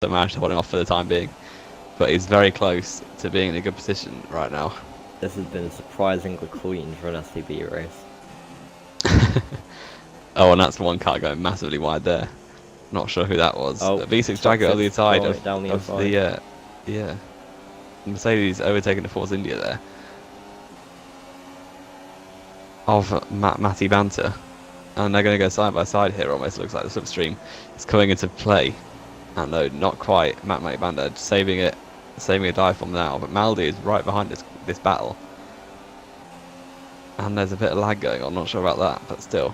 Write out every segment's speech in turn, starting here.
managed to hold him off for the time being. But he's very close to being in a good position right now. This has been surprisingly clean for an STB race. Oh, and that's one car going massively wide there. Not sure who that was. Oh, V6 Jaguar on the side of the yeah, Mercedes overtaking the Force India there. Of Matty Banter. And they're going to go side by side here, almost looks like the slipstream is coming into play. And no, not quite. Matty Banter saving a dive from now, but Maldi is right behind this battle. And there's a bit of lag going on, not sure about that, but still.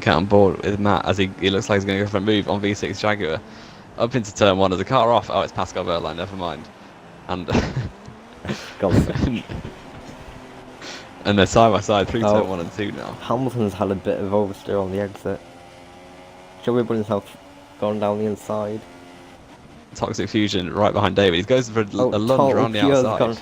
Get on board with Matt as he looks like he's going to go for a move on V6 Jaguar. Up into turn one, as the car off. Oh, it's Pascal Wehrlein, never mind. And and they're side by side through turn 1 and 2 now. Hamilton's had a bit of oversteer on the exit. Joey himself gone down the inside. Toxic Fusion right behind David. He goes for a lunge around the outside.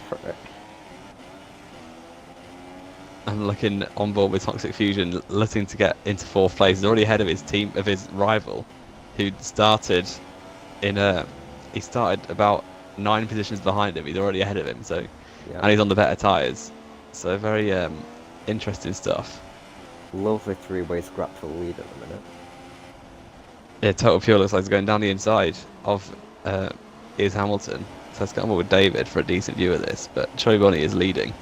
And looking on board with Toxic Fusion, looking to get into 4th place. He's already ahead of his team, of his rival, who started he started about 9 positions behind him. He's already ahead of him, so and he's on the better tyres. So very interesting stuff. Lovely 3-way scrap for the lead at the minute. Yeah, Total Pure looks like he's going down the inside of is Hamilton. So let's get on board with David for a decent view of this. But Choi Bonnie is leading.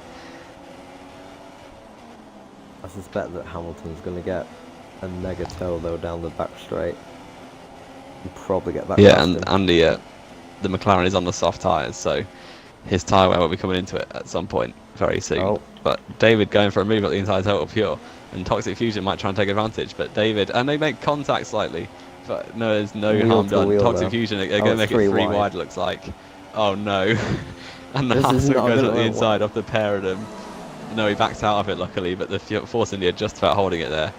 I suspect that Hamilton's going to get a mega toe though down the back straight. And probably get back. Yeah, and the McLaren is on the soft tyres, so his tyre wear will be coming into it at some point very soon. Oh. But David going for a move at the inside Total Pure, and Toxic Fusion might try and take advantage. But David, and they make contact slightly, but no, there's no harm done. Toxic Fusion are going to make it 3 wide. Looks like. Oh no! And the Hassel goes at the inside of the pair of them. No, he backs out of it luckily, but the Force India just about holding it there,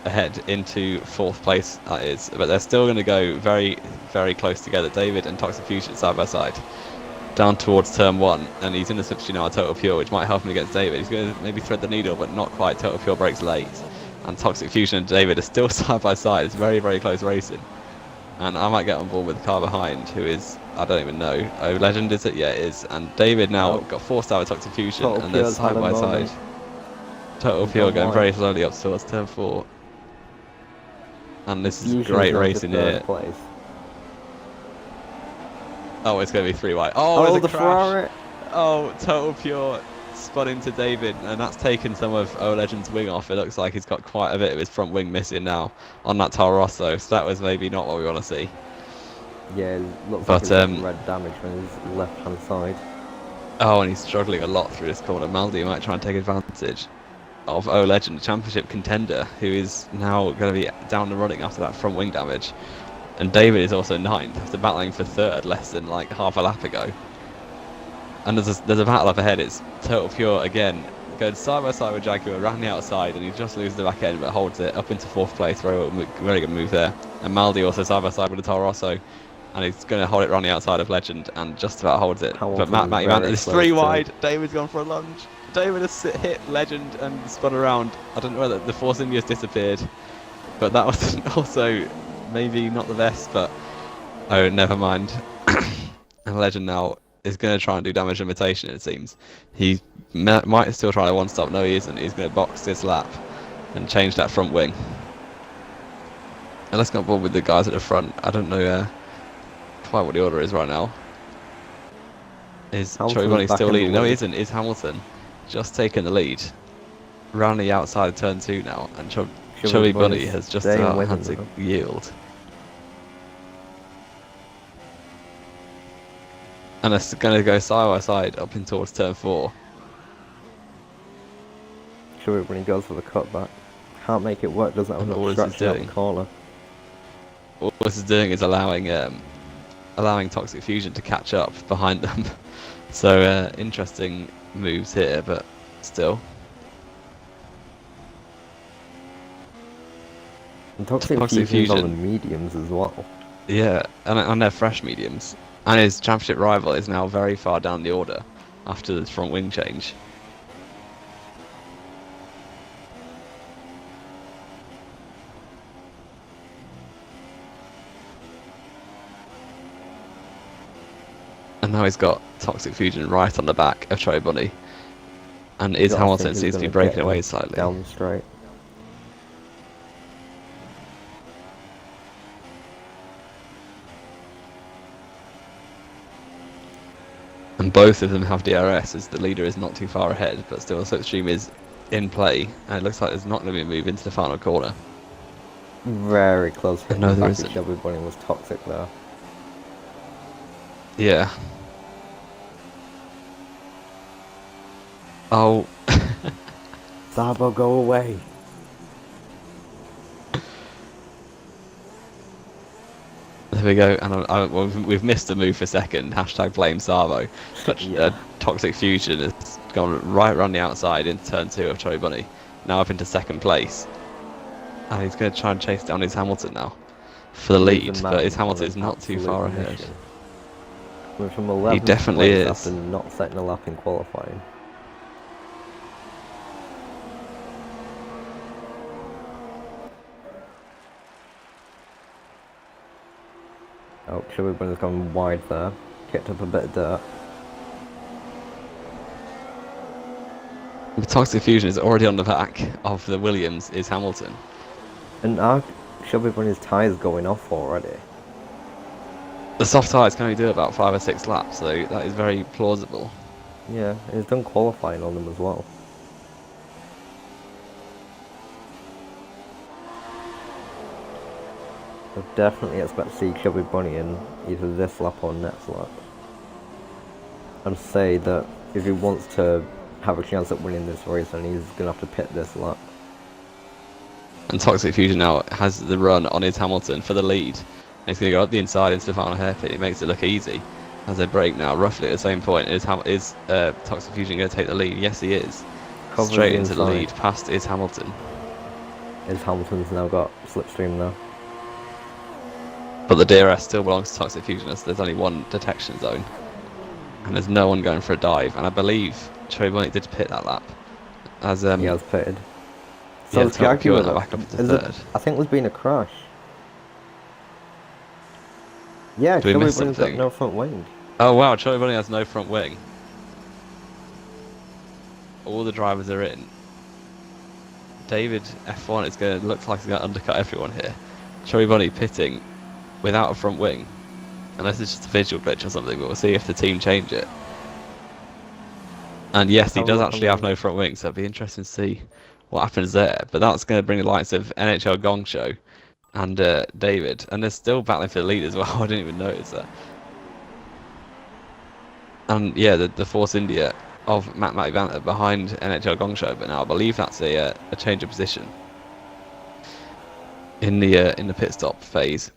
ahead into 4th place that is. But they're still going to go very, very close together. David and Toxic Fusion side by side, down towards turn 1, and he's in the slipstream now at Total Pure, which might help him against David. He's going to maybe thread the needle, but not quite. Total Pure breaks late, and Toxic Fusion and David are still side by side. It's very, very close racing. And I might get on board with the car behind, who is, I don't even know. Oh, Legend is it? Yeah, it is. And David now got forced out of Toxic Fusion, and they're side by side. Total Pure going very slowly up towards turn 4. And this is great racing here. Oh, it's going to be 3 wide. Oh, there's a crash. Ferrari. Oh, Total Pure spun into David, and that's taken some of O Legend's wing off. It looks like he's got quite a bit of his front wing missing now on that Toro Rosso, so that was maybe not what we want to see. Yeah, it looks like red damage on his left hand side. Oh, and he's struggling a lot through this corner. Maldi might try and take advantage of O Legend, the championship contender, who is now going to be down the running after that front wing damage. And David is also 9th after battling for 3rd less than like half a lap ago. And there's a battle up ahead. It's Total Pure again, going side by side with Jaguar around the outside, and he just loses the back end but holds it up into 4th place. Very good move there. And Maldi also side by side with the Toro Rosso, and he's going to hold it around the outside of Legend and just about holds it. But Matty Mann is 3 wide. David's gone for a lunge. David has hit Legend and spun around. I don't know whether the Force India's disappeared, but that was also maybe not the best. But oh, never mind. And Legend now is going to try and do damage limitation, it seems. He might still try to one-stop. No, he isn't. He's going to box this lap and change that front wing. And let's go on board with the guys at the front. I don't know quite what the order is right now. Is Choi Bonnie still leading? No, he isn't. Is Hamilton just taking the lead? Round the outside of turn 2 now, and Choi Bonnie has just about had to yield. And it's going to go side by side up in towards turn 4. Sure, when he goes for the cutback. Can't make it work, doesn't have enough structure out the corner. All this is doing is allowing Toxic Fusion to catch up behind them. So interesting moves here, but still. And Toxic Fusion's on the mediums as well. Yeah, and they're fresh mediums. And his championship rival is now very far down the order after the front wing change. And now he's got Toxic Fusion right on the back of Troy Bunny. And You is gotta Hamilton think he's seems to be gonna breaking get away it slightly. down the straight. And both of them have DRS, as the leader is not too far ahead, but still Slipstream is in play, and it looks like there's not going to be a move into the final corner. Very close hit. No, The there back of isn't. Shelby Bunny was toxic there. Yeah. Oh. Zabo, go away. There we go, and well, we've missed the move for a second. Hashtag blame Savo. But Yeah. Toxic Fusion has gone right around the outside into turn 2 of Troy Bunny. Now up into second place. And he's going to try and chase down his Hamilton now for the lead, but his Hamilton is not too far ahead. Went from 11th definitely place is. after not setting a lap in qualifying. Oh, Shelby Bunny's gone wide there. Kicked up a bit of dirt. The Toxic Fusion is already on the back of the Williams, is Hamilton. And now Shelby Bunny's tyres going off already. The soft tyres can only do about 5 or 6 laps, so that is very plausible. Yeah, and he's done qualifying on them as well. I definitely expect to see Shelby Bunny in either this lap or next lap. I'd say that if he wants to have a chance at winning this race, then he's going to have to pit this lap. And Toxic Fusion now has the run on his Hamilton for the lead. And he's going to go up the inside into the final hairpin. It makes it look easy. As they break now, roughly at the same point, is Toxic Fusion going to take the lead? Yes, he is. Covers Straight the into the inside. lead, past is Hamilton. His Hamilton's now got slipstream now. But the DRS still belongs to Toxic Fusion, as there's only one detection zone. And there's no one going for a dive. And I believe Troy Bunny did pit that lap. As He has pitted. So yeah, let's argue Tokyo with went it. back up into Is third. it, I think there's been a crash. Yeah, Did we Shelby miss Bunny's got something? no front wing. Oh wow, Troy Bunny has no front wing. All the drivers are in. David F1 is going to look like he's going to undercut everyone here. Troy Bunny pitting without a front wing. Unless it's just a visual glitch or something, but we'll see if the team change it. And yes, he Have a does look actually on have the- no front wing, so it'll be interesting to see what happens there. But that's going to bring the likes of NHL Gong Show and David. And they're still battling for the lead as well. I didn't even notice that. And yeah, the Force India of Matt Banter behind NHL Gong Show, but now I believe that's a change of position in the pit stop phase.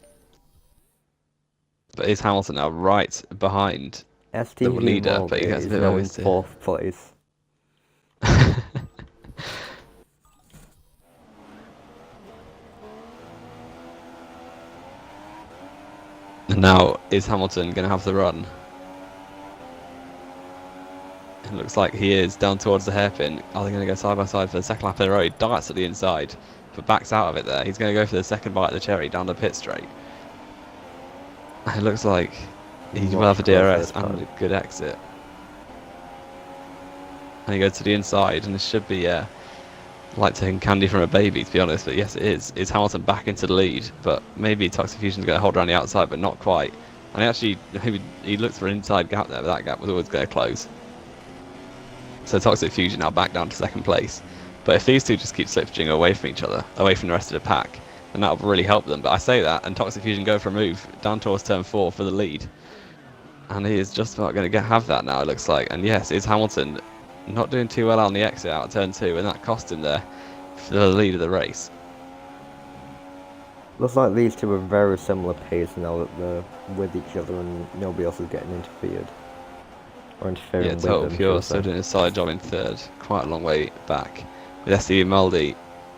But is Hamilton now right behind the STB leader? But he Maldi gets a is bit now in of 4th place. And now is Hamilton going to have the run? It looks like he is down towards the hairpin. Are they going to go side by side for the second lap in a row? He darts at the inside, but backs out of it there. He's going to go for the second bite of the cherry down the pit straight. It looks like he will have a DRS and a good exit. And he goes to the inside, and this should be like taking candy from a baby, to be honest. But yes, it is. Is Hamilton back into the lead? But maybe Toxic Fusion's going to hold around the outside, but not quite. And maybe he looked for an inside gap there, but that gap was always going to close. So Toxic Fusion now back down to second place. But if these two just keep slipstreaming away from each other, away from the rest of the pack, then that'll really help them. But I say that, and Toxic Fusion go for a move down towards turn 4 for the lead. And he is just about going to have that now, it looks like. And yes, is Hamilton not doing too well on the exit out of turn 2, and that cost him there for the lead of the race. Looks like these two are very similar pace now that they're with each other and nobody else is getting interfered. Or interfering Yeah, with Total them. Pure should I still say. doing a side job in third, quite a long way back. With STB Maldi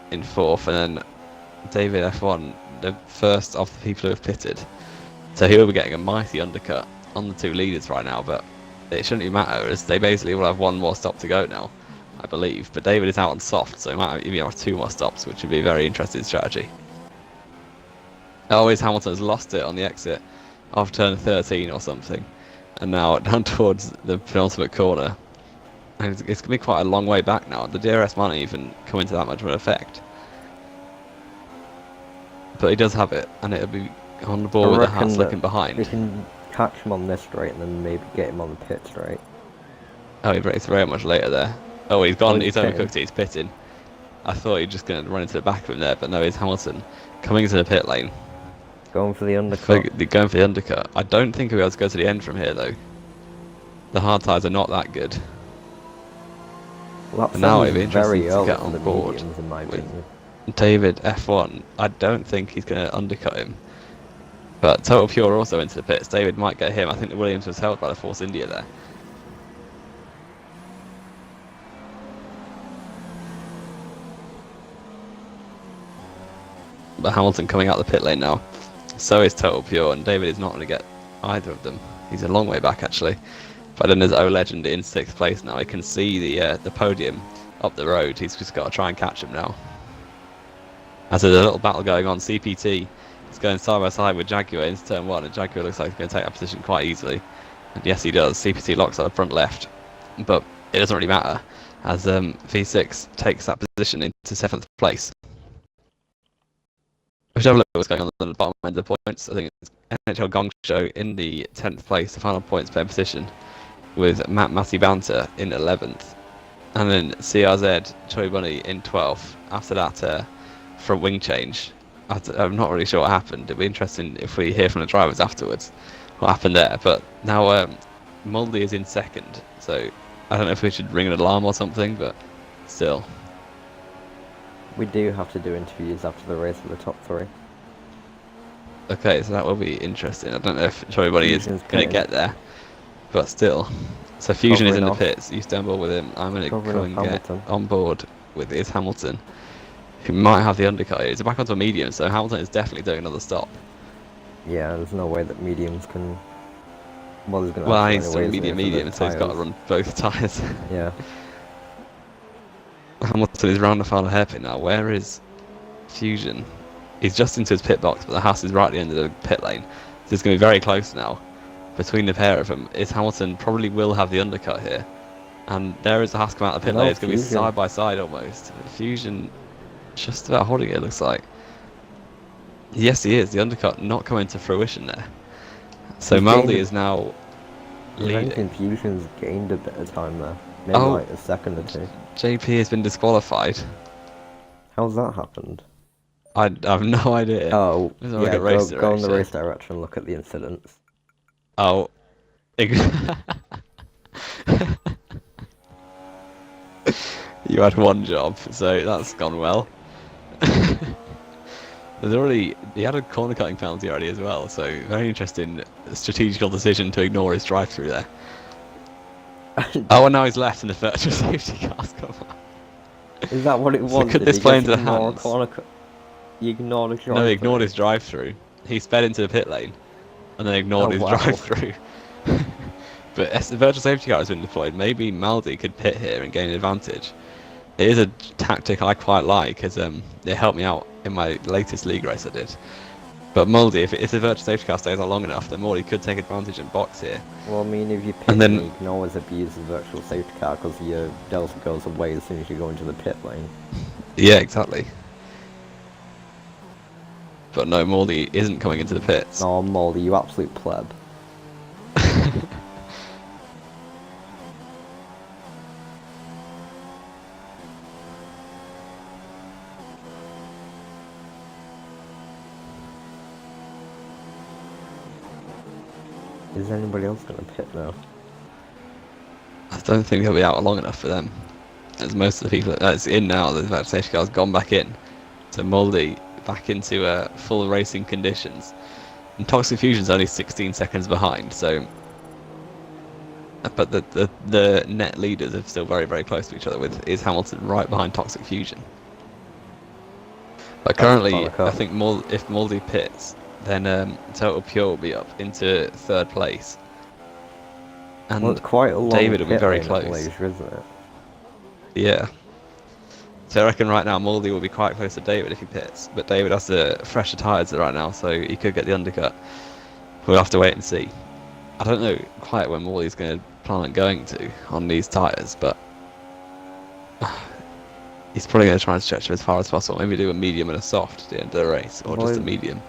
in 4th, and then David F1, the first of the people who have pitted. So he'll be getting a mighty undercut on the two leaders right now, but it shouldn't even matter, as they basically will have one more stop to go now, I believe. But David is out on soft, so he might even have 2 more stops, which would be a very interesting strategy. Always Hamilton has lost it on the exit of turn 13 or something. and now down towards the penultimate corner. And it's going to be quite a long way back now. The DRS might not even come into that much of an effect. But he does have it, and it'll be on the ball with the Haas looking behind. We can catch him on this straight and then maybe get him on the pit straight. Oh, he brakes very much later there. Oh, he's gone. He's pitting. overcooked it. He's pitting. I thought he was just going to run into the back of him there, but no, it's Hamilton coming into the pit lane. Going for the undercut. Going for the undercut. I don't think he'll be able to go to the end from here, though. The hard tyres are not that good. Well, and now it'd be interesting very to get for on the board mediums, in my with opinion. David F1. I don't think he's going to undercut him. But Total Pure also into the pits. David might get him. I think the Williams was held by the Force India there. But Hamilton coming out the pit lane now. So is Total Pure, and David is not going to get either of them. He's a long way back actually. But then there's O Legend in 6th place now. He can see the podium up the road. He's just got to try and catch him now. As there's a little battle going on, CPT is going side by side with Jaguar into turn 1, and Jaguar looks like he's going to take that position quite easily. And yes, he does. CPT locks on the front left, but it doesn't really matter as V6 takes that position into 7th place. We should have a look at what's going on the bottom end of the points. I think it's NHL Gong Show in the 10th place, the final points per position, with Matty Banter in 11th. And then CRZ, Choi Bunny in 12th. After that, front wing change. I'm not really sure what happened. It'd be interesting if we hear from the drivers afterwards what happened there. But now Muldy is in 2nd, so I don't know if we should ring an alarm or something, but still. We do have to do interviews after the race for the top 3. Okay, so that will be interesting. I don't know if Choi Bunny is going to get there, but still. So Fusion is in the pits. You stand on board with him. I'm going to go and get on board with his Hamilton, who might have the undercut. It's back onto a medium, so Hamilton is definitely doing another stop. Yeah, there's no way that mediums can. Well, there's going to. Well, he's still medium, so he's got to run both tyres. Yeah. Hamilton is round the final hairpin now. Where is Fusion? He's just into his pit box, but the Haas is right at the end of the pit lane. So it's going to be very close now between the pair of them. Is Hamilton probably will have the undercut here. And there is the Haas come out of the pit lane. It's going to be side by side almost. Fusion just about holding it, looks like. Yes, he is. The undercut not coming to fruition there. So Maldi is now leading. Fusion's gained a bit of time there. Maybe like a second or 2. JP has been disqualified. How's that happened? I have no idea. Oh, yeah, go on the race direction and look at the incidents. Oh. You had one job, so that's gone well. He had a corner cutting penalty already as well, so very interesting strategical decision to ignore his drive through there. Oh, and now he's left and the virtual safety car's come on. Is that what it was? So could this play into the hands? He ignored his drive-through. No, he ignored his drive-through. He sped into the pit lane and then ignored his drive-through. But as the virtual safety car has been deployed, maybe Maldi could pit here and gain an advantage. It is a tactic I quite like, as it helped me out in my latest league race I did. But Muldy, if the virtual safety car stays on long enough, then Muldy could take advantage and box here. Well, I mean, if you pit, and then you can always abuse the virtual safety car because your delta goes away as soon as you go into the pit lane. Yeah, exactly. But no, Muldy isn't coming into the pits. No, Muldy, you absolute pleb. Is anybody else going to pit now? I don't think he'll be out long enough for them. As most of the people that's in now, the virtual safety car's gone back in. So Muldy back into full racing conditions. And Toxic Fusion's only 16 seconds behind, so... But the net leaders are still very, very close to each other, with is Hamilton right behind Toxic Fusion. But currently, I think if Muldy pits, then Total Pure will be up into 3rd place. And well, it's quite a long David will be very close. Malaysia, isn't it? Yeah. So I reckon right now Muldy will be quite close to David if he pits. But David has the fresher tyres right now, so he could get the undercut. We'll have to wait and see. I don't know quite when Morley's going to plan on going to on these tyres, but he's probably going to try and stretch them as far as possible. Maybe do a medium and a soft at the end of the race, or just a medium.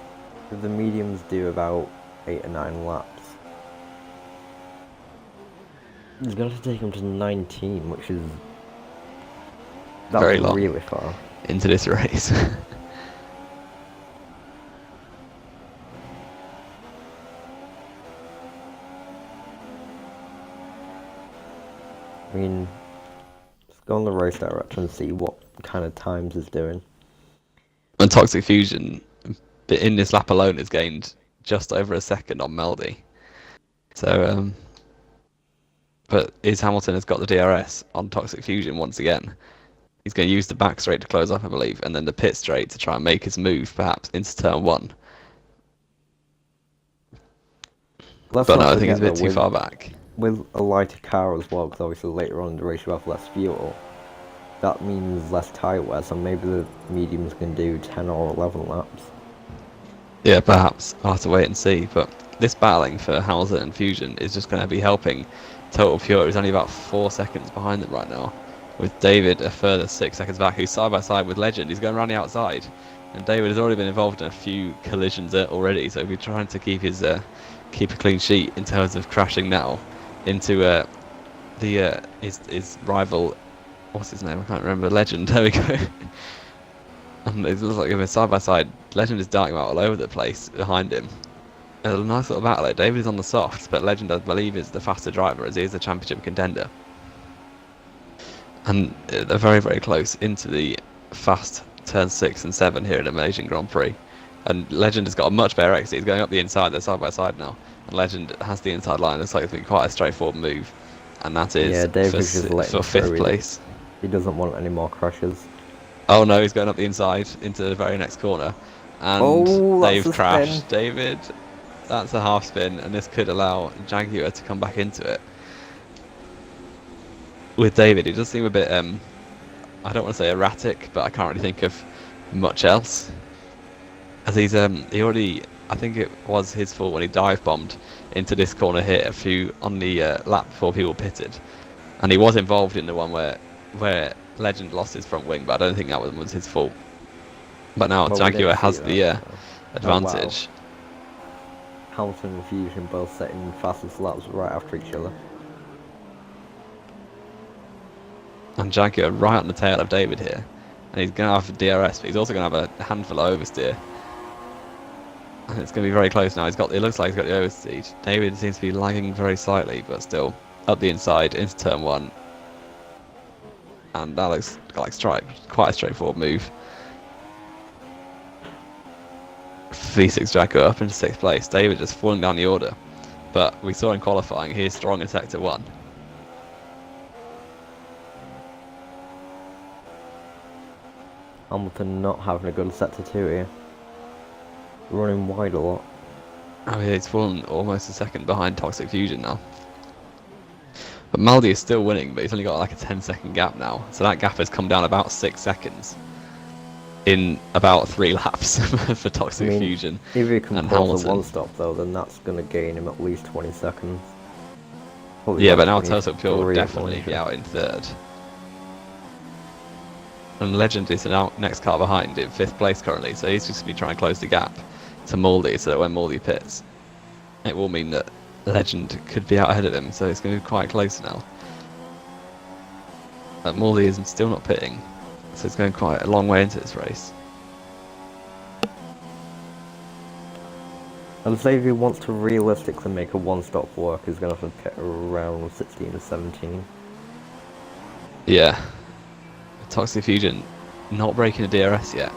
The mediums do about 8 or 9 laps. He's going to take him to 19, which is very long really far into this race. I mean, let's go on the race director and see what kind of times he's doing. And Toxic Fusion, in this lap alone, has gained just over a second on Meldy. So, but Hamilton has got the DRS on Toxic Fusion once again. He's going to use the back straight to close up, I believe, and then the pit straight to try and make his move, perhaps, into turn 1. But no, I think he's a bit too far back. With a lighter car as well, because obviously later on in the race you have less fuel. That means less tyre wear, so maybe the mediums can do 10 or 11 laps. Yeah, perhaps. I'll have to wait and see. But this battling for Hamilton and Fusion is just going to be helping Total Pure. He's only about 4 seconds behind them right now, with David a further 6 seconds back, who's side by side with Legend. He's going around the outside, and David has already been involved in a few collisions already, so he's trying to keep his keep a clean sheet in terms of crashing now into his rival. What's his name? I can't remember. Legend. There we go. And it looks like they're side by side. Legend is darting out all over the place behind him. A nice little battle. David is on the softs, but Legend, I believe, is the faster driver, as he is the championship contender. And they're very, very close into the fast turn 6 and 7 here in the Malaysian Grand Prix. And Legend has got a much better exit. He's going up the inside. They're side by side now. And Legend has the inside line. Looks like it's been quite a straightforward move. And that is for 5th place. He doesn't want any more crashes. Oh no, he's going up the inside into the very next corner. And they've crashed. Spin. David, that's a half spin. And this could allow Jaguar to come back into it. With David, he does seem a bit, I don't want to say erratic, but I can't really think of much else. As he's, he already, I think it was his fault when he dive bombed into this corner here on the lap before people pitted. And he was involved in the one where Legend lost his front wing, but I don't think that was his fault. But now Jaguar has the advantage. Wow. Hamilton and Fusion both setting fastest laps right after each other. And Jaguar right on the tail of David here. And he's going to have a DRS, but he's also going to have a handful of oversteer. And it's going to be very close now. It looks like he's got the oversteer. David seems to be lagging very slightly, but still up the inside into turn 1. And that looks like quite a straightforward move. V6 Jaguar up into 6th place. David just falling down the order. But we saw in qualifying, he is strong in sector 1. Hamilton not having a good sector 2 here. Running wide a lot. Oh yeah, he's fallen almost a second behind Toxic Fusion now. But Maldi is still winning, but he's only got like a 10-second gap now. So that gap has come down about 6 seconds in about 3 laps for Toxic Fusion. If he can pause a one-stop though, then that's going to gain him at least 20 seconds. Probably yeah, but now Toxic Pure will definitely be out in 3rd. And Legend is the next car behind in 5th place currently, so he's just going to be trying to close the gap to Maldi, so that when Maldi pits, it will mean that Legend could be out ahead of him, so it's going to be quite close now. But Maldi is still not pitting, so it's going quite a long way into this race. I'd say if he wants to realistically make a one-stop work, he's going to have to pit around 16 or 17. Yeah. Toxic Fusion not breaking a DRS yet,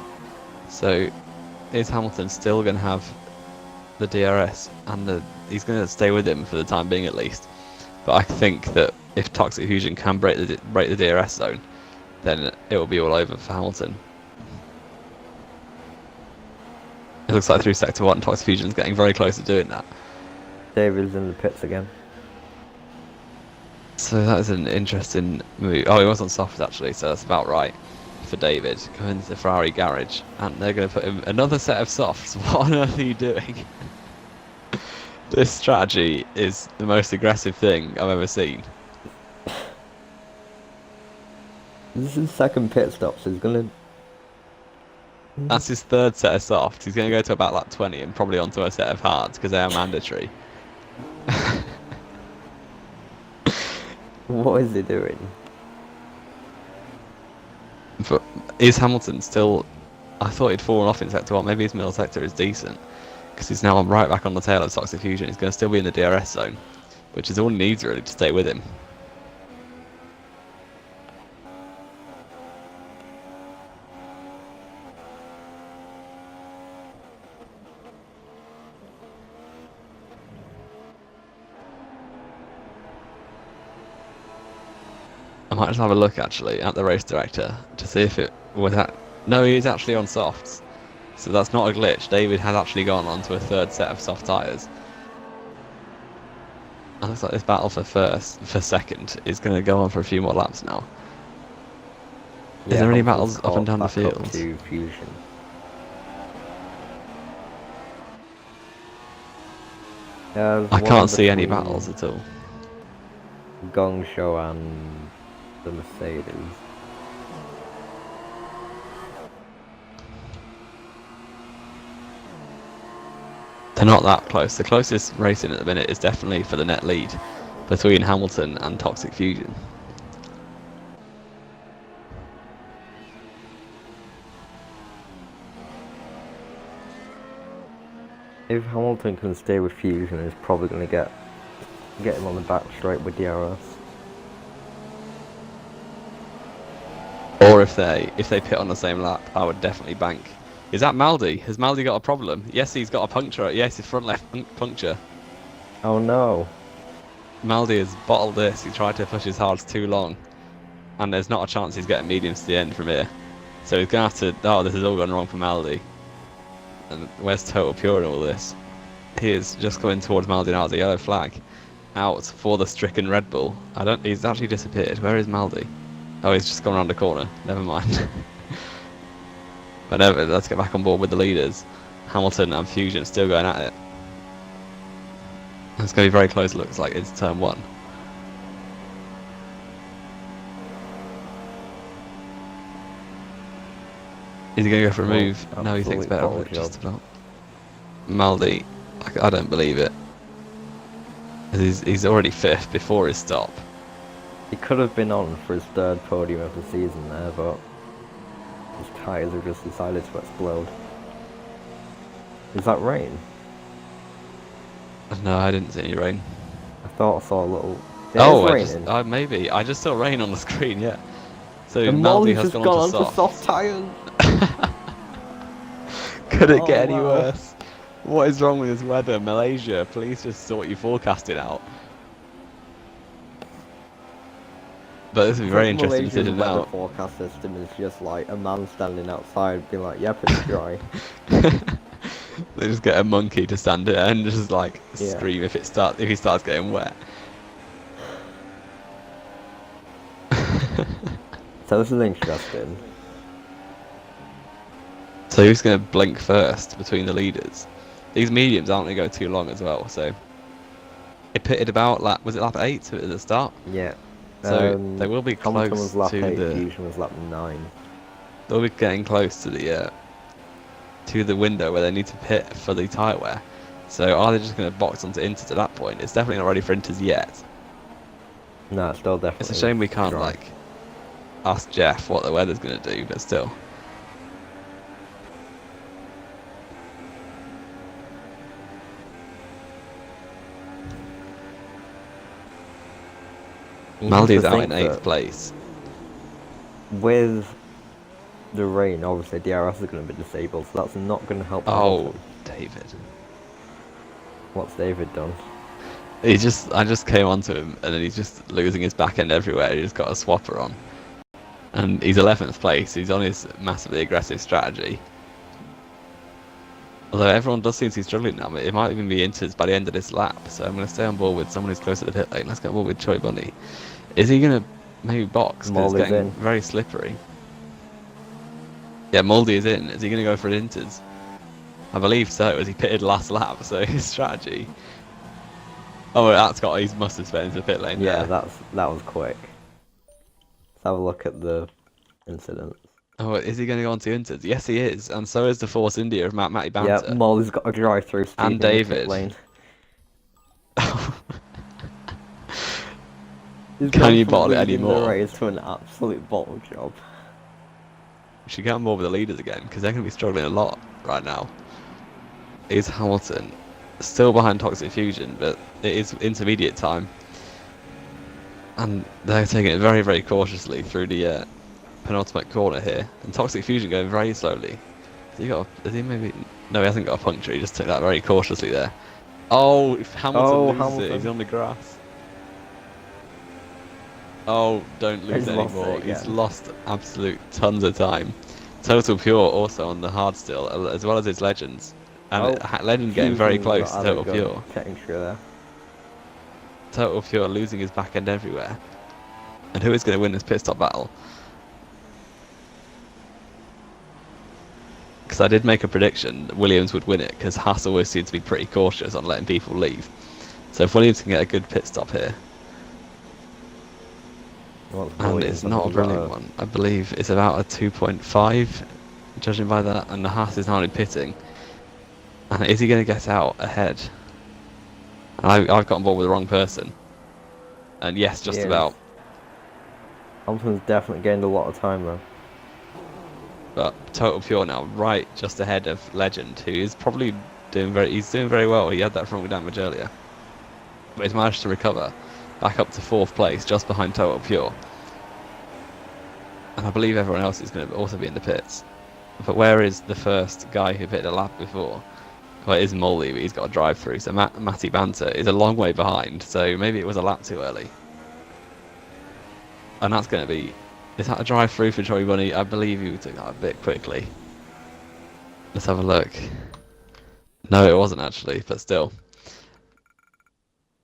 so is Hamilton still going to have the DRS, and he's going to stay with him for the time being at least. But I think that if Toxic Fusion can break the DRS zone, then it will be all over for Hamilton. It looks like through sector 1 Toxic Fusion is getting very close to doing that. David's in the pits again. So that is an interesting move. Oh, he was on softs actually, so that's about right for David. Going to the Ferrari garage, and they're going to put him another set of softs. What on earth are you doing? This strategy is the most aggressive thing I've ever seen. This is his second pit stop, so he's gonna. That's his third set of softs. He's going to go to about like 20 and probably onto a set of hards because they are mandatory. What is he doing? But is Hamilton still... I thought he'd fallen off in Sector 1. Maybe his middle sector is decent. Because he's now right back on the tail of Toxic Fusion. He's going to still be in the DRS zone. Which is all he needs really to stay with him. I might just have a look actually at the race director to see if it was that. No, he is actually on softs, so that's not a glitch. David has actually gone on to a third set of soft tyres. And looks like this battle for second is going to go on for a few more laps now. Yeah, is there any battles up and down the field? To Fusion. I can't see any battles at all. Gong Show and the Mercedes. They're not that close. The closest racing at the minute is definitely for the net lead between Hamilton and Toxic Fusion. If Hamilton can stay with Fusion, he's probably going to get him on the back straight with DRS. Or if they pit on the same lap, I would definitely bank. Is that Maldi? Has Maldi got a problem? Yes, he's got a puncture. Yes, his front left puncture. Oh no. Maldi has bottled this. He tried to push his hards too long. And there's not a chance he's getting mediums to the end from here. So he's going to have to... Oh, this has all gone wrong for Maldi. And where's Total Pure in all this? He is just going towards Maldi now. The yellow flag out for the stricken Red Bull. He's actually disappeared. Where is Maldi? Oh, he's just gone around the corner. Never mind. But let's get back on board with the leaders. Hamilton and Fusion still going at it. It's going to be very close, looks like it's turn 1. Is he going to go for a move? No, he thinks better of it, just about. Maldi, I don't believe it. He's already 5th before his stop. He could have been on for his 3rd podium of the season there, but his tyres have just decided to explode. Is that rain? No, I didn't see any rain. I thought I saw a little... Maybe. I just saw rain on the screen, yeah. So the Maldi has just gone on to to soft tyres! Could it get any worse? What is wrong with this weather? Malaysia, please just sort your forecasting out. But this is very interesting to see now. The forecast system is just like a man standing outside being like, yep, it's dry. They just get a monkey to stand there and just like scream if he starts getting wet. So this is interesting. So who's going to blink first between the leaders? These mediums aren't going to go too long as well, so... It pitted about was it lap 8 at the start? Yeah. So they will be close was lap to 8, the... Fusion was lap 9. They'll be getting close to the window where they need to pit for the tyre wear. So are they just going to box onto Inters at that point? It's definitely not ready for Inters yet. No, it's still definitely... It's a shame we can't ask Jeff what the weather's going to do, but still. Maldi's out in 8th place. With the rain, obviously DRS is going to be disabled, so that's not going to help. Oh, David. What's David done? I just came onto him, and then he's just losing his back end everywhere. He just got a swapper on. And he's 11th place, he's on his massively aggressive strategy. Although everyone does seem to be struggling now, it might even be Inters by the end of this lap. So I'm going to stay on board with someone who's close to the pit lane. Let's get on board with Choi Bunny. Is he going to maybe box? Because it's getting very slippery. Yeah, Moldy is in. Is he going to go for an Inters? I believe so, as he pitted last lap, so his strategy Oh, that's got. He must have sped into the pit lane. Yeah, there. that was quick. Let's have a look at the incidents. Oh, is he going to go on to Inters? Yes, he is, and so is the Force India of Matty Yeah, Banter Molly's got a drive-through speed and in the pit David. lane. Can you bottle it The anymore? race to an absolute bottle job. We should get on board with the leaders again because they're going to be struggling a lot right now. Is Hamilton still behind Toxic Fusion, but it is intermediate time, and they're taking it very, very cautiously through the penultimate corner here. And Toxic Fusion going very slowly. Has he maybe? No, he hasn't got a puncture. He just took that very cautiously there. Oh, if Hamilton loses it, he's on the grass. Oh, don't lose anymore. He's lost absolute tons of time. Total Pure also on the hard still, as well as his Legends. And Legend getting very close to Total Pure. There. Total Pure losing his back end everywhere. And who is going to win this pit stop battle? Because I did make a prediction that Williams would win it, because Haas always seems to be pretty cautious on letting people leave. So if Williams can get a good pit stop here, and it's not a brilliant one, I believe it's about a 2.5, judging by that, and the Haas is now pitting. And is he going to get out ahead? And I've got on board with the wrong person. And yes, just about. Hamilton's definitely gained a lot of time though. But Total Pure now, right just ahead of Legend, who is probably doing very well. He had that front wheel damage earlier. But he's managed to recover back up to 4th place, just behind Total Pure. And I believe everyone else is going to also be in the pits. But where is the first guy who pitted a lap before? Well, it is Molly, but he's got a drive through. So Matty Banter is a long way behind. So maybe it was a lap too early. And that's going to be... Is that a drive through for Joey Bunny? I believe he took that a bit quickly. Let's have a look. No, it wasn't actually, but still.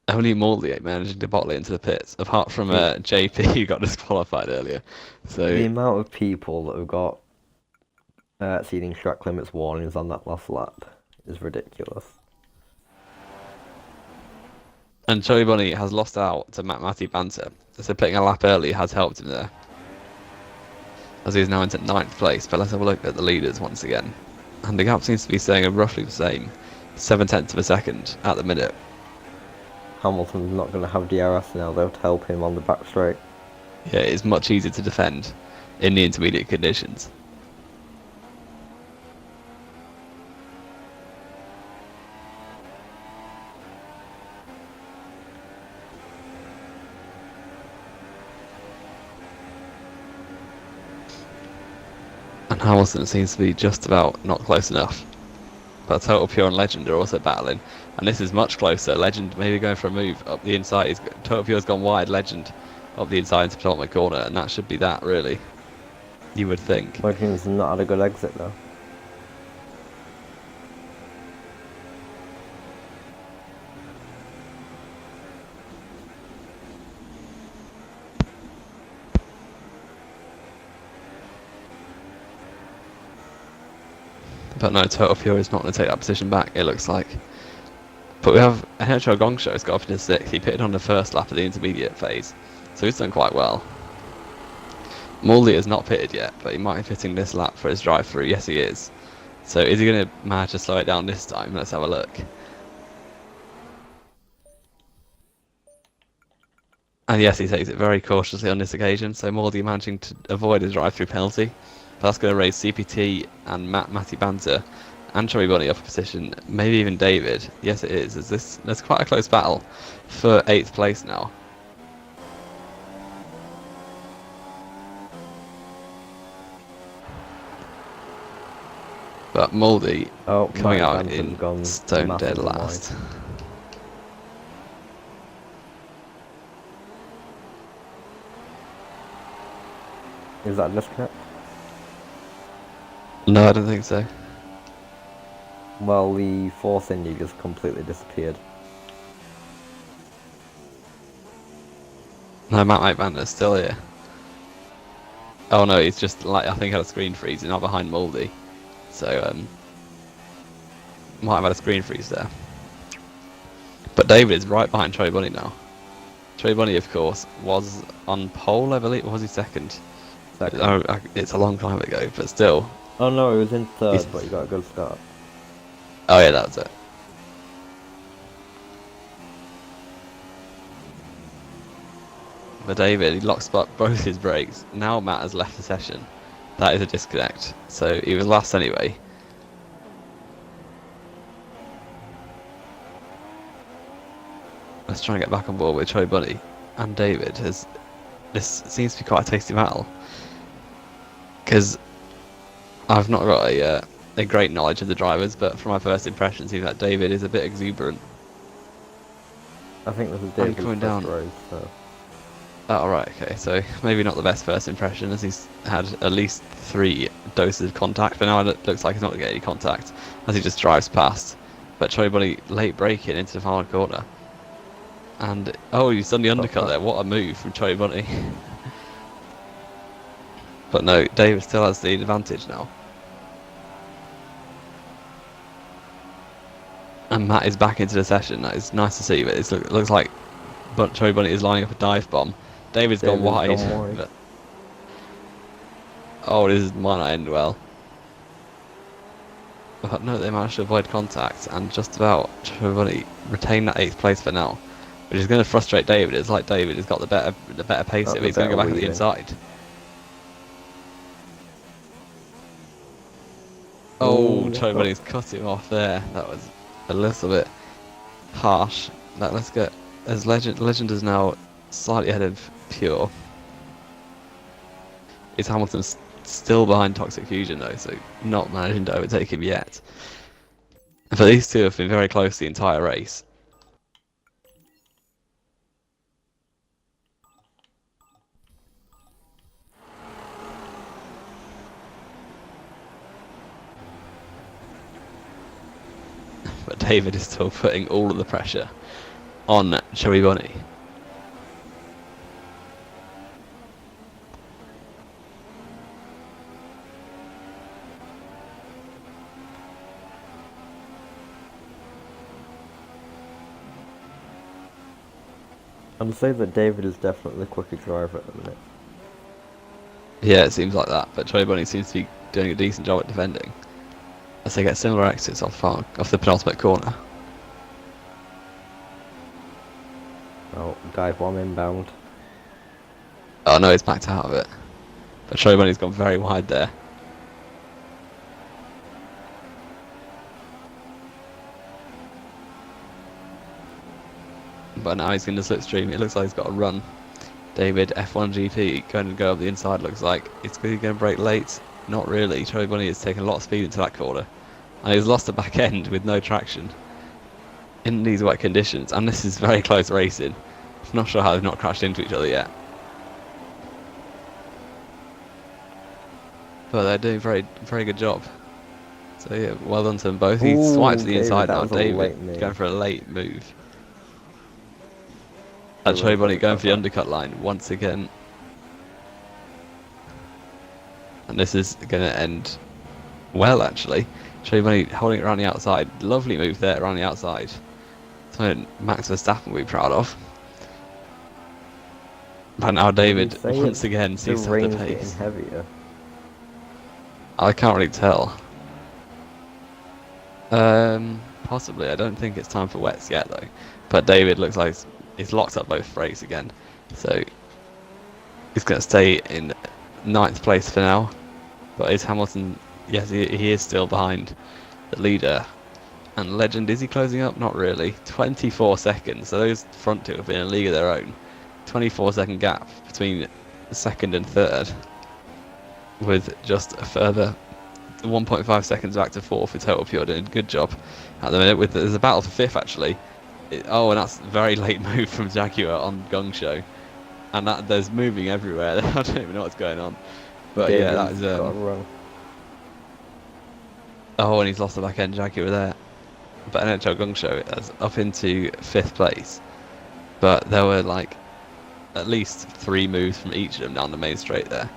Only Morley managing to bottle it into the pits, apart from JP who got disqualified earlier. So the amount of people that have got exceeding track limits warnings on that last lap is ridiculous. And Joey Bunny has lost out to Matty Banter, so putting a lap early has helped him there, as he is now into 9th place. But let's have a look at the leaders once again, and the gap seems to be staying roughly the same, 7/10 of a second at the minute. Hamilton's not going to have DRS now though to help him on the back straight. Yeah, it's much easier to defend in the intermediate conditions. And Hamilton seems to be just about not close enough. But Total Pure and Legend are also battling. And this is much closer. Legend maybe going for a move up the inside. Total Pure's gone wide. Legend up the inside into penultimate corner. And that should be that, really. You would think. Legend's not had a good exit, though. But no, Total Pure is not going to take that position back, it looks like. But we have NHL Gongshow's got up into 6th. He pitted on the first lap of the intermediate phase, so he's done quite well. Morley has not pitted yet, but he might be pitting this lap for his drive-through. Yes, he is. So is he going to manage to slow it down this time? Let's have a look. And yes, he takes it very cautiously on this occasion, so Morley managing to avoid his drive-through penalty. But that's going to raise CPT and Matty Banter and Joey Bunny up a position, maybe even David. Yes, it is. There's quite a close battle for 8th place now. But Moldy coming out in stone dead last. Is that a disconnect? No, I don't think so. Well, the Force Indy just completely disappeared. No, Matty Banter's still here. Oh no, he's just I think had a screen freeze. He's not behind Moldy. So might have had a screen freeze there. But But David is right behind Troy Bunny now. Troy Bunny, of course, was on pole, I believe. Or was he second? Second. Oh, it's a long time ago, but still. Oh no, he was in third, but he got a good start. Oh yeah, that was it. But David, he locks up both his brakes. Now Matt has left the session. That is a disconnect. So he was last anyway. Let's try and get back on board with Troy Bunny and David. This seems to be quite a tasty battle. Because I've not got a great knowledge of the drivers, but from my first impression, it seems like David is a bit exuberant. I think this is David's coming first down. race, so... Oh, right, okay, so maybe not the best first impression, as he's had at least 3 doses of contact, but now it looks like he's not going to get any contact, as he just drives past. But Troy Bunny late braking into the final corner. And, oh, he's done the undercut there, what a move from Troy Bunny. But no, David still has the advantage now. And Matt is back into the session, that is nice to see, but it looks like Troy Bunny is lining up a dive bomb. David's gone wide. But, oh, this might not end well. But no, they managed to avoid contact and just about Troy Bunny retain that 8th place for now, which is going to frustrate David. It's like David has got the better pace of it. He's going to go back to the inside. Oh, Troy Bunny's cut him off there. That was a little bit harsh. Let's get as Legend is now slightly ahead of Pure. Is Hamilton still behind Toxic Fusion though, so not managing to overtake him yet. But these two have been very close the entire race. But David is still putting all of the pressure on Troy Bunny. I'd say that David is definitely the quicker driver at the minute. Yeah, it seems like that, but Troy Bunny seems to be doing a decent job at defending, as they get similar exits off the penultimate corner. Oh, dive bomb inbound. Oh no, he's backed out of it. But Troy Bunny's gone very wide there. But now he's going to slipstream. It looks like he's got a run. David, F1 GP, going to go up the inside. Looks like it's going to break late. Not really. Troy Bunny has taken a lot of speed into that corner. And he's lost the back end with no traction in these wet conditions. And this is very close racing. I'm not sure how they've not crashed into each other yet. But they're doing very good job. So yeah, well done to them both. He's swiped to the inside now. David going for a late move. And Troy Bunny going for the undercut line once again. And this is going to end well, actually. Troy Bunny holding it around the outside. Lovely move there around the outside. Something Max Verstappen will be proud of. But now David once again seems to have the pace. Heavier. I can't really tell. Possibly. I don't think it's time for wets yet though. But David looks like he's locked up both brakes again. So he's going to stay in 9th place for now. But is Hamilton... Yes, he is still behind the leader. And Legend, is he closing up? Not really. 24 seconds. So those front two have been in a league of their own. 24-second gap between 2nd and 3rd. With just a further 1.5 seconds back to 4th for Total Pure. Doing a good job at the minute. There's a battle for 5th actually. And that's a very late move from Jaguar on Gong Show. And there's moving everywhere. I don't even know what's going on. But yeah, that is... and he's lost the back end Jaguar there. But NHL Gong Show is up into 5th place. But there were like at least 3 moves from each of them down the main straight there.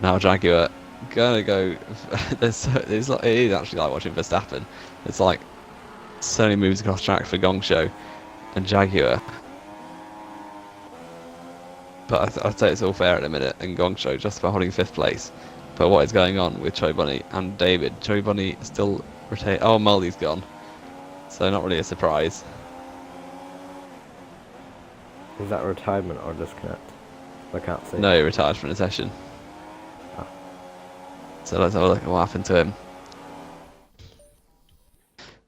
Now Jaguar gonna go... it is actually like watching Verstappen. It's like so many moves across track for Gong Show. and Jaguar. But I'd say it's all fair in a minute, and Gongsho just about holding 5th place. But what is going on with Choi Bunny and David? Choi Bunny still retain. Oh, Muldy's gone, so not really a surprise. Is that retirement or disconnect? I can't see. No, he retired from the session. Ah. So let's have a look at what happened to him.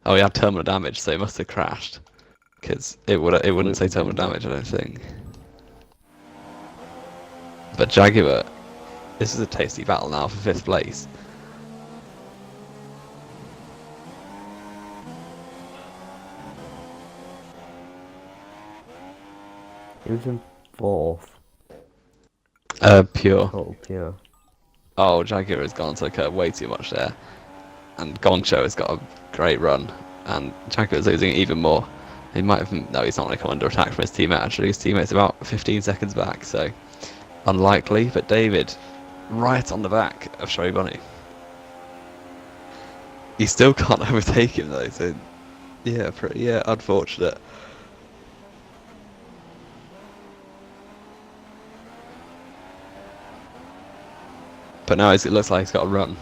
Oh, he had terminal damage, so he must have crashed. Because it wouldn't say terminal damage, I don't think. But Jaguar, this is a tasty battle now for 5th place. He was in 4th. Pure. Oh, pure. Oh, Jaguar has gone to the curb way too much there. And Gongsho has got a great run. And Jaguar is losing even more. He might have... No, he's not going to come under attack from his teammate, actually. His teammate's about 15 seconds back, so... Unlikely, but David, right on the back of Choi Bunny. He still can't overtake him, though, so... Yeah, unfortunate. But now it looks like he's got a run.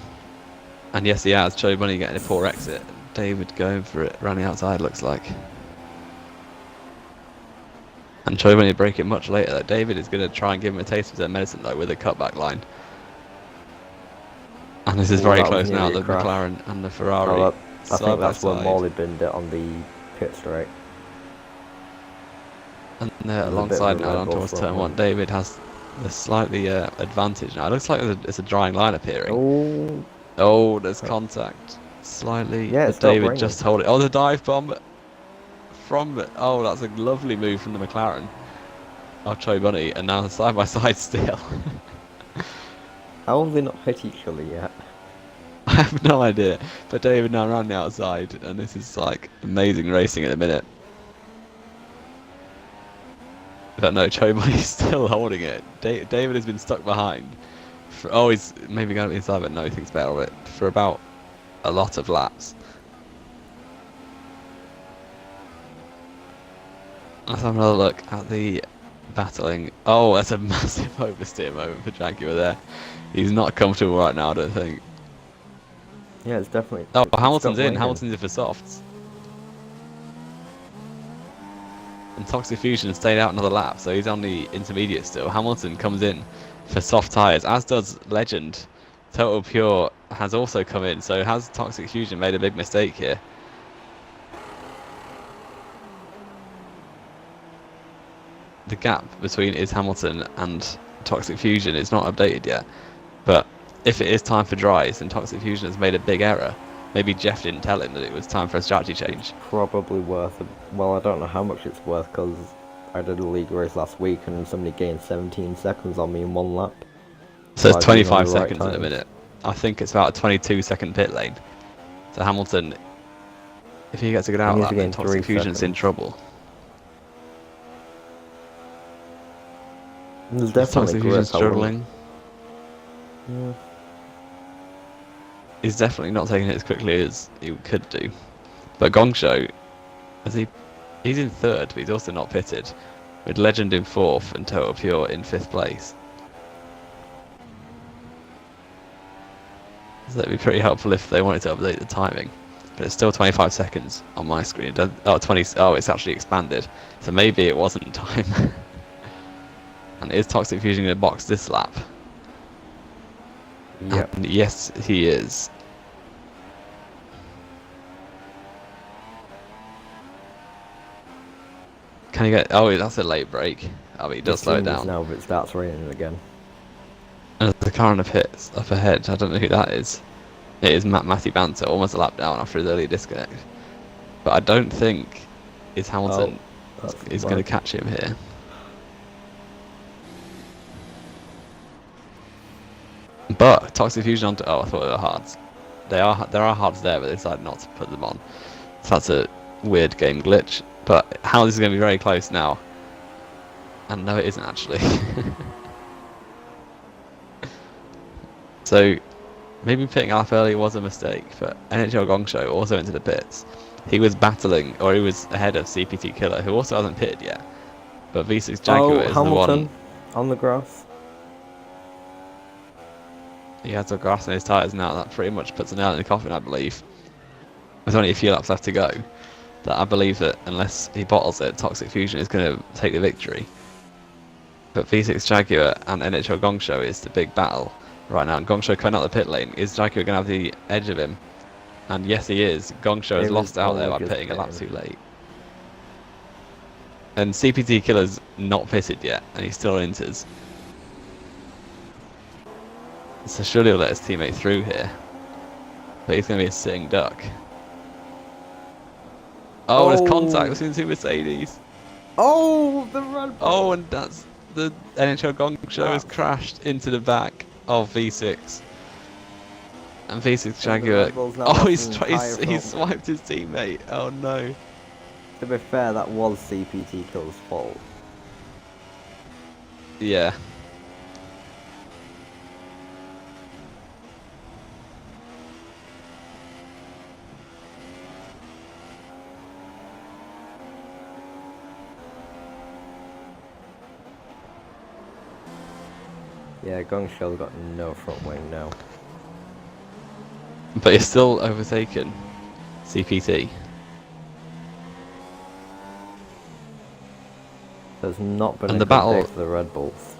And yes, he has. Choi Bunny getting a poor exit. David going for it, running outside, looks like. And Choi Bunny break it much later. Though. David is going to try and give him a taste of his own medicine, though, with a cutback line. And this is very close now, the McLaren and the Ferrari. I think that's where Morley binned it on the pit straight. And they're alongside now, down towards turn 1. David has the slightly advantage now. It looks like it's a drying line appearing. Oh, there's contact. Slightly. Yeah, it's David raining. just hold it. Oh, the dive bomb from it. Oh, that's a lovely move from the McLaren. Oh, Choi Bunny, and now side by side still. How have they not hit each other yet? I have no idea. But David now around the outside, and this is like amazing racing at the minute. But no, Choi Bunny's still holding it. David has been stuck behind. He's maybe going to be inside, but no, he thinks better of it. For about a lot of laps. Let's have another look at the battling. Oh, that's a massive oversteer moment for Jaguar there. He's not comfortable right now, I don't think. Yeah, it's definitely... Oh, Hamilton's in. Hamilton's in for softs. And Toxic Fusion stayed out another lap, so he's on the intermediate still. Hamilton comes in for soft tyres, as does Legend. Total Pure has also come in, so has Toxic Fusion made a big mistake here? The gap between is Hamilton and Toxic Fusion is not updated yet, but if it is time for dries and Toxic Fusion has made a big error, maybe Jeff didn't tell him that it was time for a strategy change. Probably worth it. Well, I don't know how much it's worth because I did a league race last week and somebody gained 17 seconds on me in 1 lap. So it's 25 seconds in a minute. I think it's about a 22-second pit lane. So Hamilton, if he gets a good outlap, then Toxic Fusion's in trouble. There's definitely Toxic Fusion's struggling. Yeah. He's definitely not taking it as quickly as he could do. But Gongsho, he's in 3rd, but he's also not pitted. With Legend in 4th and Total Pure in 5th place. So that'd be pretty helpful if they wanted to update the timing. But it's still 25 seconds on my screen. It's actually expanded. So maybe it wasn't time. And is Toxic Fusion going to box this lap? Yep. And yes, he is. Can he get... Oh, that's a late break. Oh, but he does slow it down. Now, but it starts raining again. And there's a car in the pits up ahead. I don't know who that is. It is Matty Banter, almost a lap down after his early disconnect. But I don't think it's Hamilton is going to catch him here. But Toxic Fusion onto... Oh, I thought they were hards. There are hards there, but they decided not to put them on. So that's a weird game glitch. But how this is going to be very close now. And no, it isn't actually. So maybe pitting off early was a mistake, but NHL Gongsho also into the pits. he was battling, or he was ahead of CPT Killer, who also hasn't pitted yet. But V6 Jaguar Oh, is Hamilton the one. on the grass. He has the grass in his tyres now. That pretty much puts a nail in the coffin, I believe. There's only a few laps left to go. That I believe that unless he bottles it, Toxic Fusion is going to take the victory. But V6 Jaguar and NHL Gongsho is the big battle right now. And Gongsho coming out the pit lane. Is Jaguar going to have the edge of him? And yes, he is. Gongsho has lost out there by pitting a lap too late. And CPT Killer's not pitted yet, and he still enters. So surely he'll let his teammate through here. But he's going to be a sitting duck. Oh, there's contact between the two Mercedes. Oh, the Red Bull. Oh, and that's the NHL Gongsho has crashed into the back of V6. And V6 Jaguar. Oh, he's swiped his teammate. Oh no. To be fair, that was CPT Killer's fault. Yeah. Yeah, Gongsho's got no front wing now. But he's still overtaken CPT. There's not been and a the good battle day for the Red Bulls.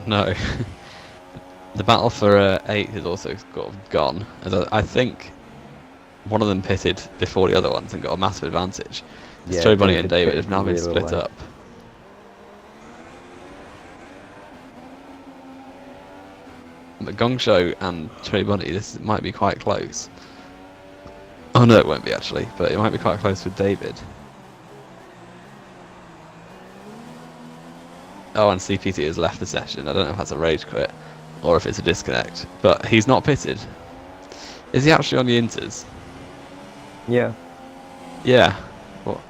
No. The battle for 8th has also sort of gone. As I think one of them pitted before the other ones and got a massive advantage. Yeah, Joe Bunny and David have now been really split late. up. But Gongsho and Joe Bunny, this might be quite close. Oh no, it won't be actually, but it might be quite close with David. Oh, and CPT has left the session. I don't know if that's a rage quit or if it's a disconnect, but he's not pitted. Is he actually on the inters? Yeah. Yeah. What?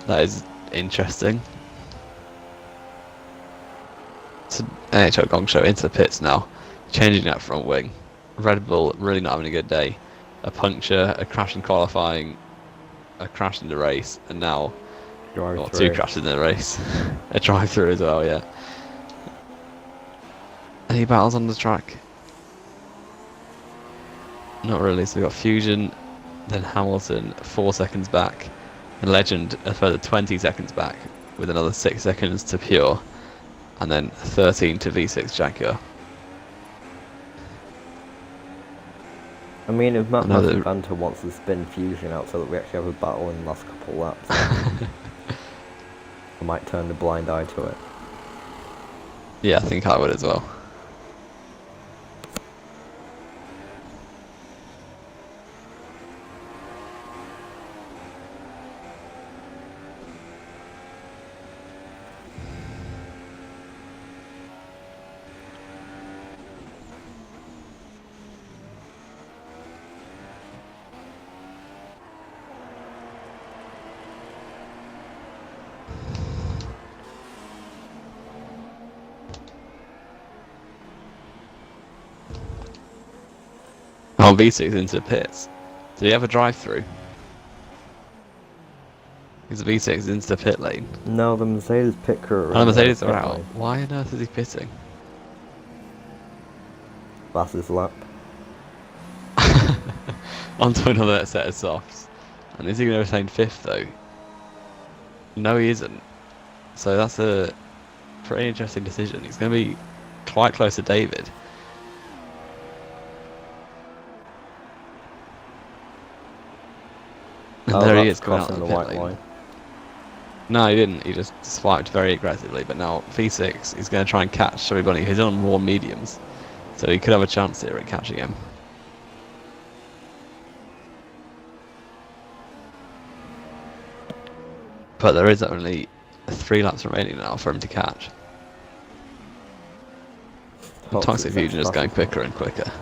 That is interesting. So NHL Gongsho into the pits now, changing that front wing. Red Bull really not having a good day. A puncture, a crash in qualifying, a crash in the race, and now two crashes in the race. A drive-through as well, yeah. Any battles on the track? Not really. So we've got Fusion, then Hamilton 4 seconds back, and Legend a further 20 seconds back with another 6 seconds to Pure, and then 13 to V6 Jaguar. I mean, if Matt Banter wants to spin Fusion out so that we actually have a battle in the last couple of laps, I might turn the blind eye to it. Yeah, I think I would as well. Oh, V6 into the pits. Did he have a drive-through? Because V6 is into the pit lane. No, the Mercedes pit crew. Oh, the Mercedes are out. Why on earth is he pitting? Last lap. Onto another set of softs. And is he going to retain 5th though? No, he isn't. So that's a pretty interesting decision. He's going to be quite close to David. And there he is going out of the white line. No, he didn't. He just swiped very aggressively. But now V6 is going to try and catch everybody who's on more mediums. So he could have a chance here at catching him. But there is only 3 laps remaining now for him to catch. Toxic Fusion is going quicker and quicker.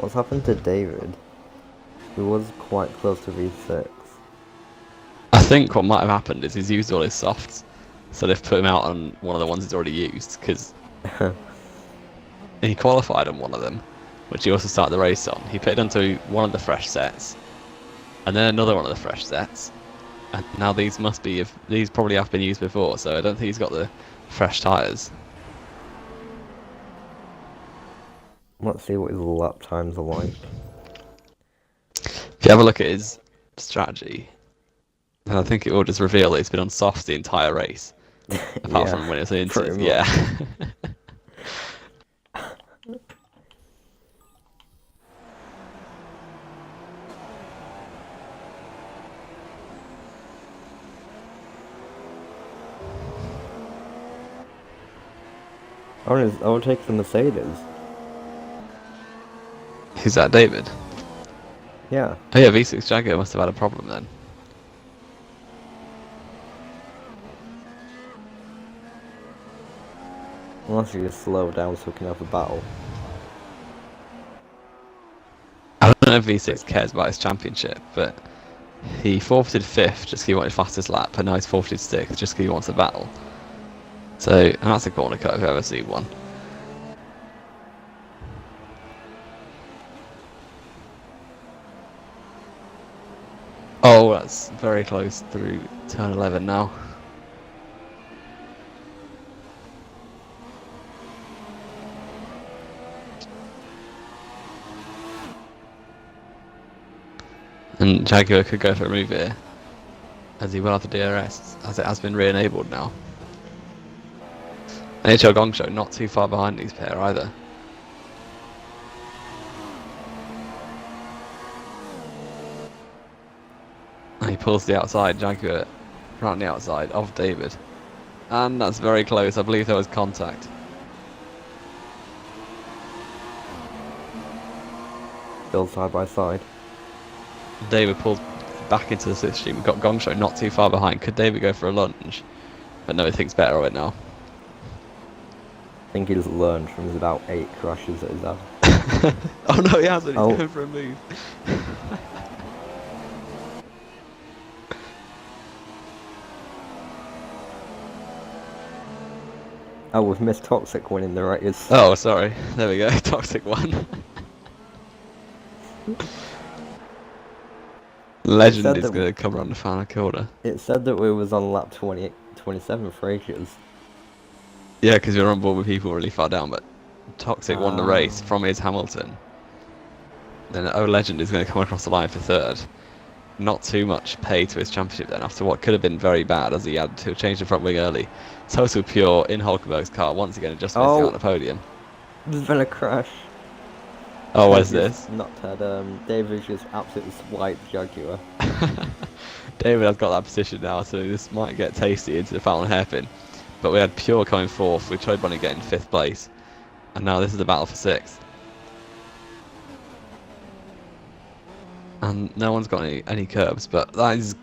What's happened to David? He was quite close to V6. I think what might have happened is he's used all his softs, so they've put him out on one of the ones he's already used, because he qualified on one of them, which he also started the race on. He pitted onto one of the fresh sets, and then another one of the fresh sets, and now these probably have been used before, so I don't think he's got the fresh tyres. Let's see what his lap times are like. If you have a look at his strategy, then I think it will just reveal that he's been on softs the entire race, apart from when it was into. Yeah. I would take the Mercedes. Who's that, David? Yeah. Oh yeah, V6 Jaguar must have had a problem then. Unless you just slow down so we can have a battle. I don't know if V6 cares about his championship, but he forfeited 5th just because he wanted fastest lap, and now he's forfeited 6th just because he wants a battle. So, and that's a corner cut if I've ever seen one. Oh, that's very close through turn 11 now. And Jaguar could go for a move here, as he will have the DRS, as it has been re-enabled now. NHL Gongsho not too far behind these pair either. And he pulls the outside, Jaguar right on the outside of David. And that's very close, I believe there was contact. Still side by side. David pulls back into the slipstream. We've got Gongsho not too far behind. Could David go for a lunge? But no, he thinks better of it now. I think he's learned from his about 8 crashes that he's had. Oh no, he hasn't. He's going for a move. Oh, we've missed Toxic winning the race. Oh, sorry. There we go. Toxic one. Legend is going to come around the final corner. It said that we was on lap 27 for ages. Yeah, because we were on board with people really far down, but Toxic won the race from his Hamilton. Then Legend is going to come across the line for 3rd. Not too much pay to his championship then, after what could have been very bad, as he had to change the front wing early. Total Pure in Hulkenberg's car, once again just missing out on the podium. There's been a crash. Oh, what is this? Not had, David just absolutely swiped Jaguar. David has got that position now, so this might get tasty into the final hairpin. But we had Pure coming 4th, with Choi Bonnie getting 5th place. And now this is the battle for 6th. And no one's got any curbs, but that is...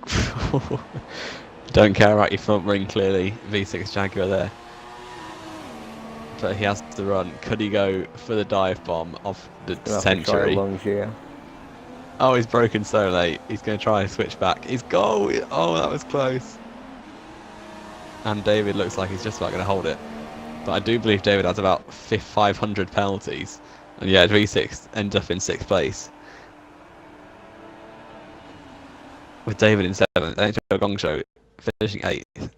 Don't care about your front ring, clearly. V6 Jaguar there. But he has to run. Could he go for the dive bomb of the century? Oh, he's broken so late. He's going to try and switch back. He's goal! Oh, that was close. And David looks like he's just about going to hold it. But I do believe David has about 500 penalties. And yeah, V6 ends up in 6th place. With David in 7th, NHL Gongsho finishing 8th.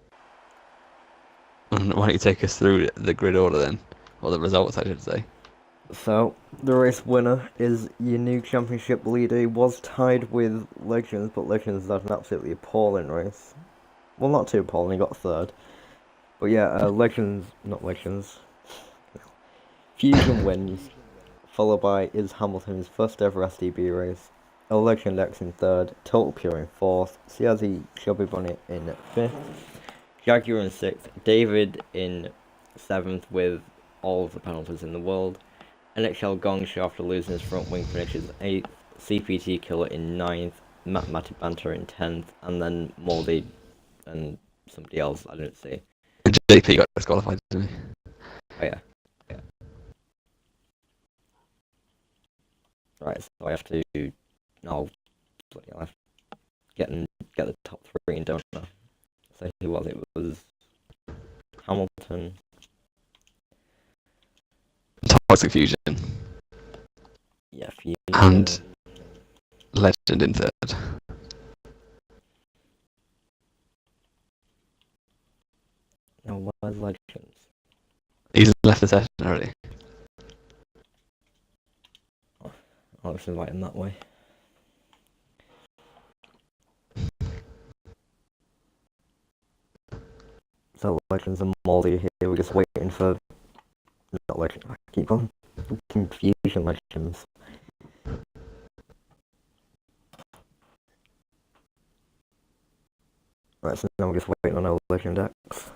And why don't you take us through the grid order then? Or the results, I should say. So, the race winner is your new championship leader. He was tied with Legends, but Legends had an absolutely appalling race. Well, not too appalling, he got 3rd. But yeah, Fusion wins, followed by Is Hamilton's first ever STB race. A Legend X in 3rd, Total Pure in 4th, CRZ Shelby Bonnet in 5th, Jaguar in 6th, David in 7th with all of the penalties in the world, NHL Gongsho after losing his front wing finishes 8th, CPT Killer in 9th, Mathematic Banter in 10th, and then Moldy and somebody else I didn't see. JP got disqualified, didn't he? Oh yeah. Right, so I have to. Oh, bloody hell, I have to get the top three in, don't I? So who was it? It was Hamilton. Toxic Fusion Yeah, Fusion. and Legend in third. No, where's Legends? He's left the session already. I'll just invite him that way. So Legends and Molly here, we're just waiting for... Not Legends, I keep on Fusion Legends. Right, so now we're just waiting on our Legend X.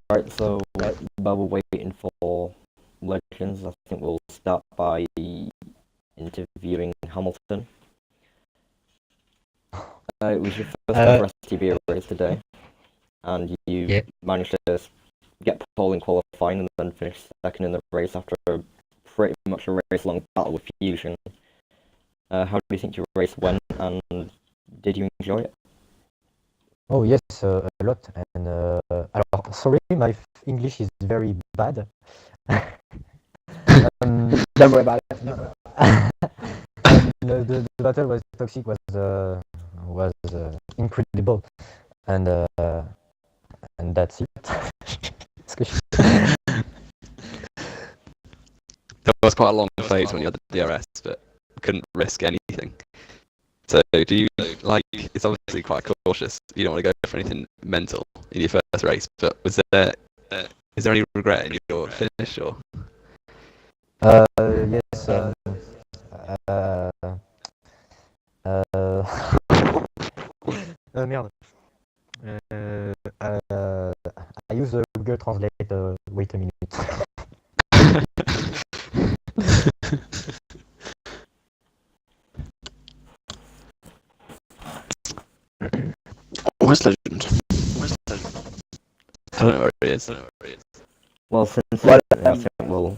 Right, so while we're waiting for Legends, I think we'll start by interviewing Hamilton. It was your first ever STB race today, and you managed to get pole in qualifying and then finish second in the race after pretty much a race-long battle with Fusion. How do you think your race went, and did you enjoy it? Oh yes, a lot. And alors, sorry, my English is very bad. Don't worry about it. The battle was toxic, was incredible, and that's it. There was quite a long phase when you had the DRS, but couldn't risk anything. So do you, like, it's obviously quite cautious, you don't want to go for anything mental in your first race, but is there any regret in your finish, or? Yes. Merde. I use Google Translate. Wait a minute. Where's Legend? I don't know where it is. Well, since Well, I think we'll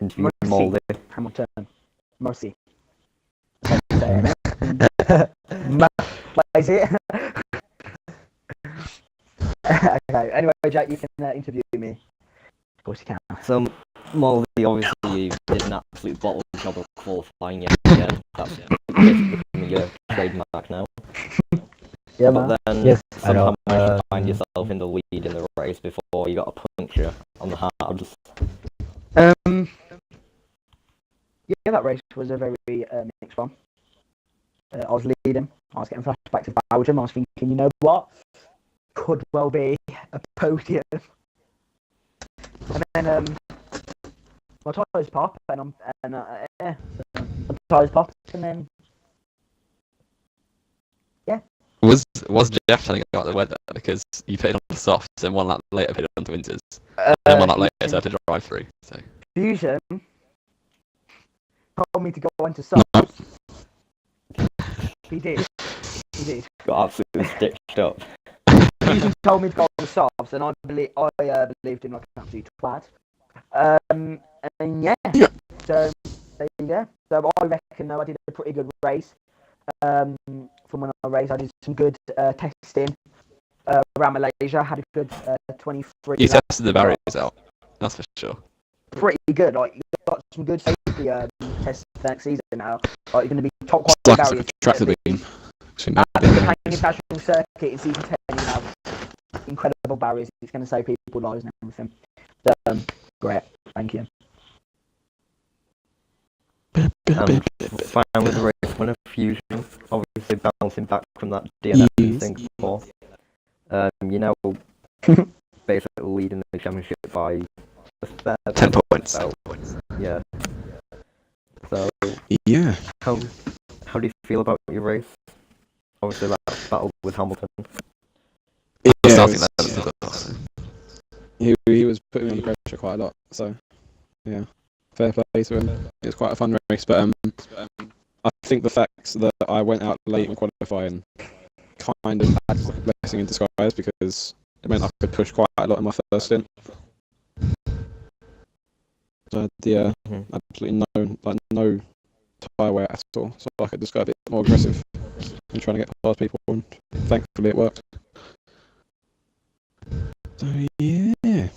interview Moldy. Hamilton. Mercy. Is it? Okay, anyway, Jack, you can interview me. Of course you can. So, Moldy, obviously, you did an absolute bottle job of qualifying yet again. That's basically becoming your trademark now. Yeah, but man. then Yes, somehow alors, managed to find yourself in the lead in the race before you got a puncture on the halves. Yeah, that race was a very mixed one. I was leading. I was getting flashbacks to Belgium. I was thinking, you know what? Could well be a podium. And then my tyres pop, and my tyres popped, and then Was Jeff telling you about the weather, because you pitted on the softs and one lap later pitted onto winters, and one lap later so I had to drive through. So Fusion told me to go into softs. No. He did. Got absolutely stitched up. Fusion told me to go on softs, and I believed him like an absolute twat. And yeah. So there you go. So I reckon I did a pretty good race. From when I raced, I did some good testing around Malaysia. I had a good 23. you tested the barriers out, that's for sure. Pretty good. Like, you got some good safety tests for next season now. Like, you're going to be top It's quality like barriers. a tractor beam. At the hanging national circuit in season 10, you have incredible barriers. It's going to save people lives and everything. So, great. Thank you. And fine with the race winner, Fusion, obviously bouncing back from that DNF in Singapore. You know, basically leading the championship by a fair 10 points. Yeah. So, Yeah. how do you feel about your race? Obviously, that battle with Hamilton. Starting that, He was putting me under pressure quite a lot, so yeah, fair play to him. It was quite a fun race, but I think the fact that I went out late in qualifying kind of had a blessing in disguise because it meant I could push quite a lot in my first stint. So absolutely no tyre wear at all, so I could just go a bit more aggressive in trying to get past people, and thankfully it worked. So yeah,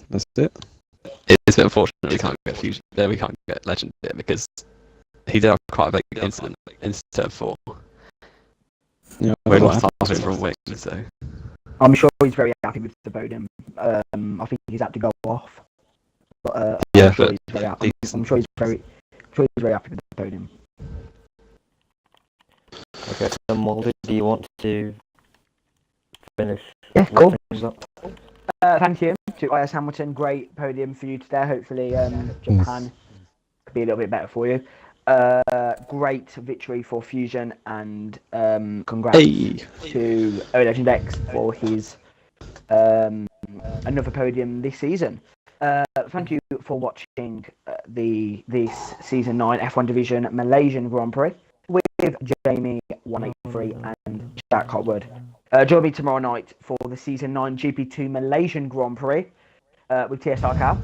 that's it. It's a bit unfortunate we can't get Fusion there. We can't get Legend there because he did have quite a big incident in turn 4. Yeah, We lost half of him from wing, so I'm sure he's very happy with the podium. I think he's had to go off. But yeah, I'm sure but he's very happy. I'm sure he's very happy with the podium. Okay, so Moldy, do you want to finish? Yeah, cool. Things up? Thank you to IS Hamilton. Great podium for you today. Hopefully, Japan could be a little bit better for you. Great victory for Fusion, and congrats to O Legend X for his another podium this season. Thank you for watching this season 9 F1 Division Malaysian Grand Prix with Jamie 183 and Jack Hotwood. Join me tomorrow night for the season 9 GP2 Malaysian Grand Prix with TSR Cal,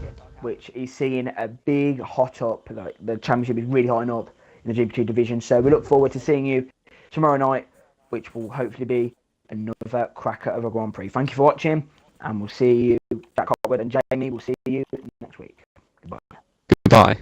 which is seeing a big hot up. Like the championship is really hotting up in the GP2 division. So we look forward to seeing you tomorrow night, which will hopefully be another cracker of a Grand Prix. Thank you for watching, and we'll see you, Jack Hotwood and Jamie. We'll see you next week. Goodbye. goodbye.